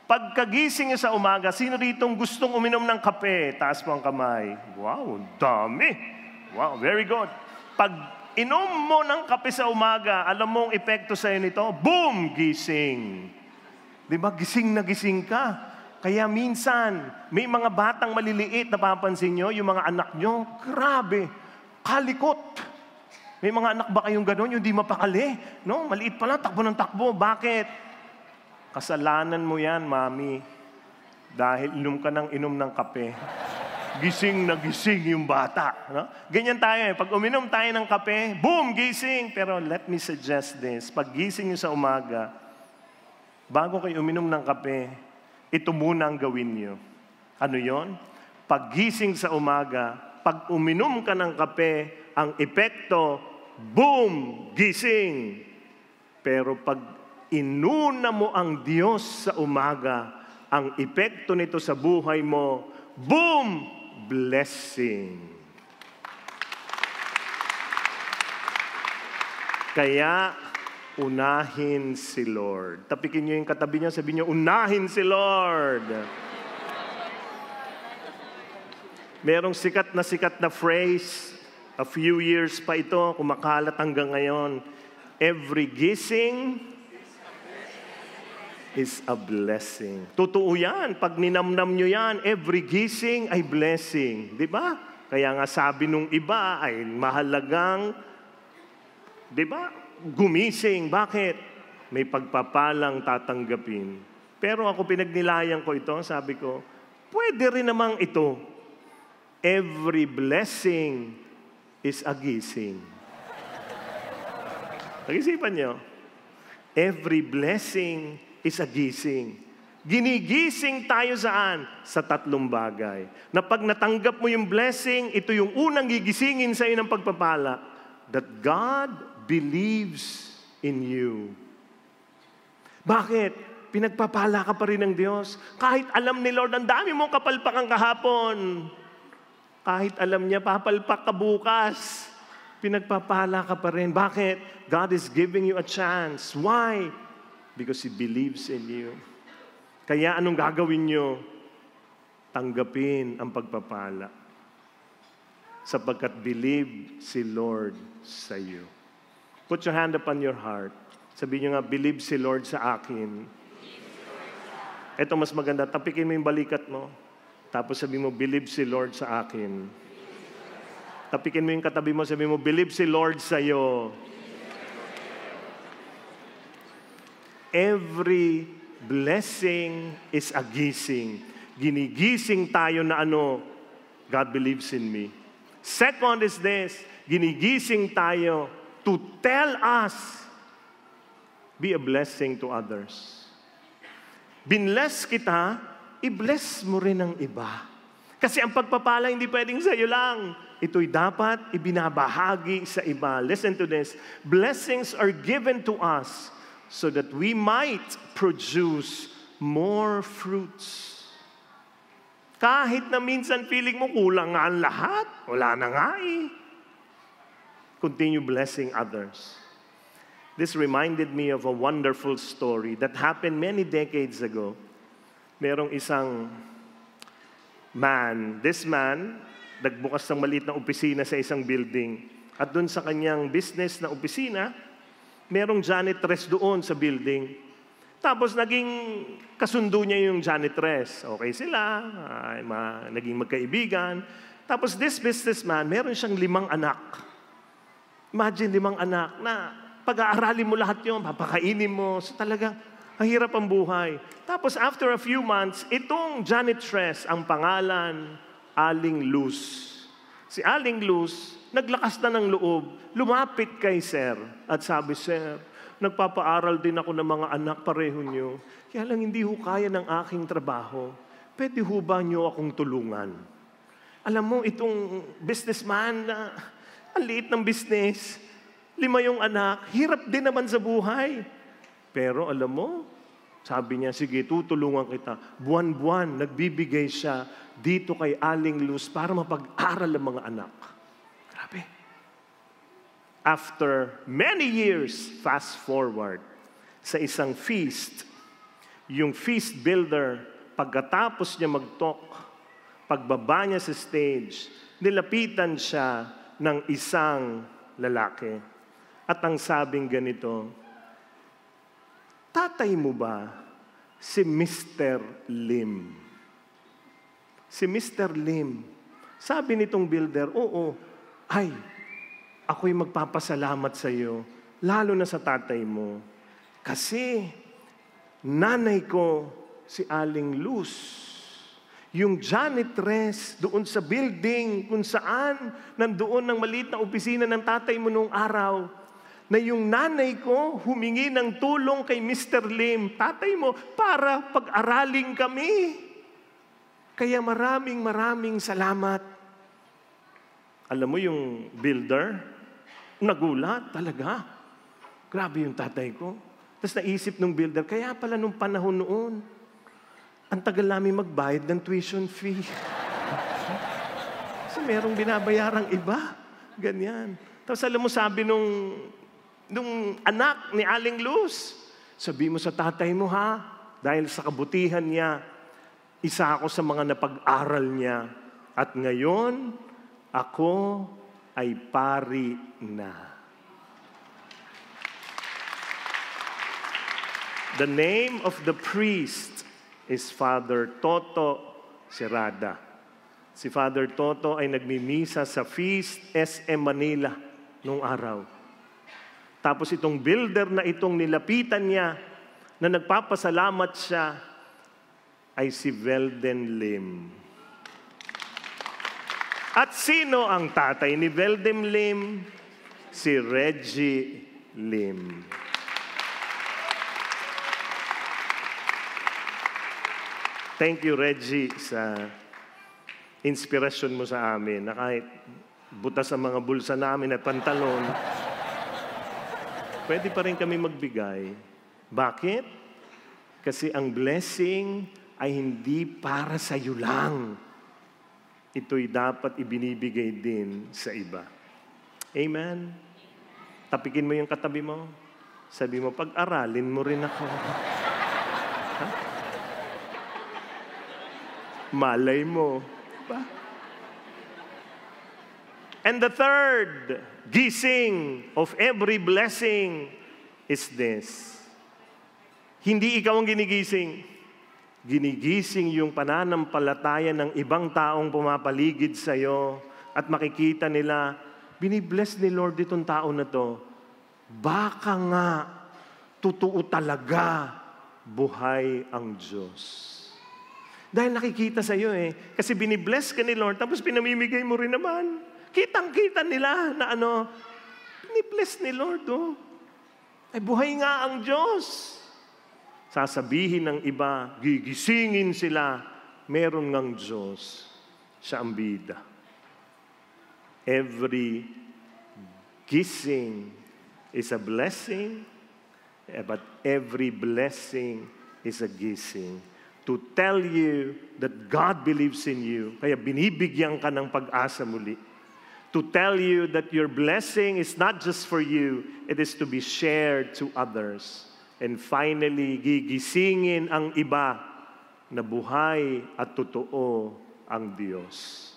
Pagkagising niyo sa umaga, sino ritong gustong uminom ng kape? Taas mo ang kamay. Wow, dami. Wow, very good. Pag inom mo ng kape sa umaga, alam mo ang epekto sa'yo nito? Boom! Gising. Di ba? Gising na gising ka. Kaya minsan, may mga batang maliliit, napapansin nyo, yung mga anak nyo, grabe, kalikot. May mga anak ba kayong gano'n, yung di mapakali? No? Maliit pa lang, takbo ng takbo. Bakit? Kasalanan mo yan, mami. Dahil inom ka ng kape. Gising na gising yung bata. No? Ganyan tayo eh. Pag uminom tayo ng kape, boom, gising. Pero let me suggest this. Pag gising nyo sa umaga, bago kayo uminom ng kape, ito muna ang gawin nyo. Ano yon? Pag gising sa umaga, pag uminom ka ng kape, ang epekto, boom, gising. Pero pag inuna mo ang Diyos sa umaga, ang epekto nito sa buhay mo, boom! Blessing. Kaya, unahin si Lord. Tapikin niyo yung katabi niya, sabihin niyo, unahin si Lord. Merong sikat na phrase, a few years pa ito, kumakalat hanggang ngayon. Every gising is a blessing. Totoo yan. Pag ninamnam nyo yan, every gising ay blessing. Di ba? Kaya nga sabi nung iba ay mahalagang, di ba, gumising. Bakit? May pagpapalang tatanggapin. Pero ako pinagnilayan ko ito, sabi ko, pwede rin namang ito. Every blessing is a gising. Pag-isipan nyo, every blessing is a gising. Ginigising tayo saan? Sa tatlong bagay. Na pag natanggap mo yung blessing, ito yung unang gigisingin sa iyo ng pagpapala. That God believes in you. Bakit? Pinagpapala ka pa rin ng Diyos. Kahit alam ni Lord, ang dami mong kapalpakan kahapon. Kahit alam niya, papalpak ka bukas. Pinagpapala ka pa rin. Bakit? God is giving you a chance. Why? Because He believes in you. Kaya anong gagawin nyo? Tanggapin ang pagpapala. Sapagkat believe si Lord sa iyo. Put your hand upon your heart. Sabihin nyo nga, believe si Lord sa akin. Ito mas maganda. Tapikin mo yung balikat mo. Tapos sabihin mo, believe si Lord sa akin. Tapikin mo yung katabi mo. Sabihin mo, believe si Lord sa iyo. Every blessing is a gising. Ginigising tayo na ano? God believes in me. Second is this, ginigising tayo to tell us, be a blessing to others. Binless kita, i-bless mo rin ang iba. Kasi ang pagpapala hindi pwedeng sa iyo lang. Ito'y dapat ibinabahagi sa iba. Listen to this. Blessings are given to us so that we might produce more fruits. Kahit na minsan feeling mo kulang nga ang lahat, wala na nga eh. Continue blessing others. This reminded me of a wonderful story that happened many decades ago. Merong isang man, this man, nagbukas ng maliit na opisina sa isang building. At doon sa kanyang business na opisina, merong janitress doon sa building. Tapos naging kasundo niya yung janitress. Okay sila, naging magkaibigan. Tapos this businessman, meron siyang 5 anak. Imagine 5 anak na pag-aaralin mo lahat yun, papakainin mo. So talaga, ang hirap ang buhay. Tapos after a few months, itong janitress, ang pangalan, Aling Luz. Si Aling Luz, naglakas na ng loob, lumapit kay Sir at sabi, Sir, nagpapaaral din ako ng mga anak pareho nyo. Kaya lang hindi ho kaya ng aking trabaho. Pwede ho ba nyo akong tulungan? Alam mo, itong businessman na ang liit ng business, 5 yung anak, hirap din naman sa buhay. Pero alam mo, sabi niya, sige, tutulungan kita. Buwan-buwan, nagbibigay siya dito kay Aling Luz para mapag-aral ang mga anak. Grabe. After many years, fast forward, sa isang feast, Yung feast builder, pagkatapos niya mag-talk, pagbaba niya sa stage, nilapitan siya ng isang lalaki. At ang sabing ganito, tatay mo ba si Mr. Lim? Si Mr. Lim. Sabi nitong builder, oo, ay, ako'y magpapasalamat sa iyo, lalo na sa tatay mo. Kasi nanay ko si Aling Luz, yung janitress doon sa building kung saan nandoon ng maliit na opisina ng tatay mo noong araw, na yung nanay ko humingi ng tulong kay Mr. Lim, tatay mo, para pag-araling kami. Kaya maraming salamat. Alam mo yung builder, nagulat talaga. Grabe yung tatay ko. Tapos naisip ng builder, kaya pala nung panahon noon, ang tagal namin magbayad ng tuition fee. Kasi merong binabayarang iba. Ganyan. Tapos alam mo, sabi nung anak ni Aling Luz, sabi mo sa tatay mo ha, dahil sa kabutihan niya, isa ako sa mga napag-aral niya. At ngayon, ako ay pari na. The name of the priest is Father Toto Serrada. Si Father Toto ay nagmimisa sa Feast SM Manila noong araw. Tapos itong builder na itong nilapitan niya, na nagpapasalamat siya, ay si Velden Lim. At sino ang tatay ni Velden Lim? Si Reggie Lim. Thank you, Reggie, sa inspirasyon mo sa amin na kahit butas ang mga bulsa namin at pantalon, pwede pa rin kami magbigay. Bakit? Kasi ang blessing ay hindi para sa iyo lang. Ito'y dapat ibinibigay din sa iba. Amen? Tapikin mo yung katabi mo. Sabi mo, pag-aralin mo rin ako. Ha? Malay mo. Ba? And the third gising of every blessing is this. Hindi ikaw ang ginigising. Ginigising yung pananampalataya ng ibang taong pumapaligid sa iyo at makikita nila, binibless ni Lord itong tao na to. Baka nga, totoo talaga, buhay ang Diyos. Dahil nakikita sa iyo kasi binibless ka ni Lord, tapos pinamimigay mo rin naman. Kitang-kita nila na binibless ni Lord, ay buhay nga ang Diyos. Sasabihin ng iba, gigisingin sila, meron ngang Diyos, siya ang bida. Every gising is a blessing, but every blessing is a gising. To tell you that God believes in you, kaya binibigyan ka ng pag-asa muli. To tell you that your blessing is not just for you, it is to be shared to others. And finally, gigisingin ang iba na buhay at totoo ang Diyos.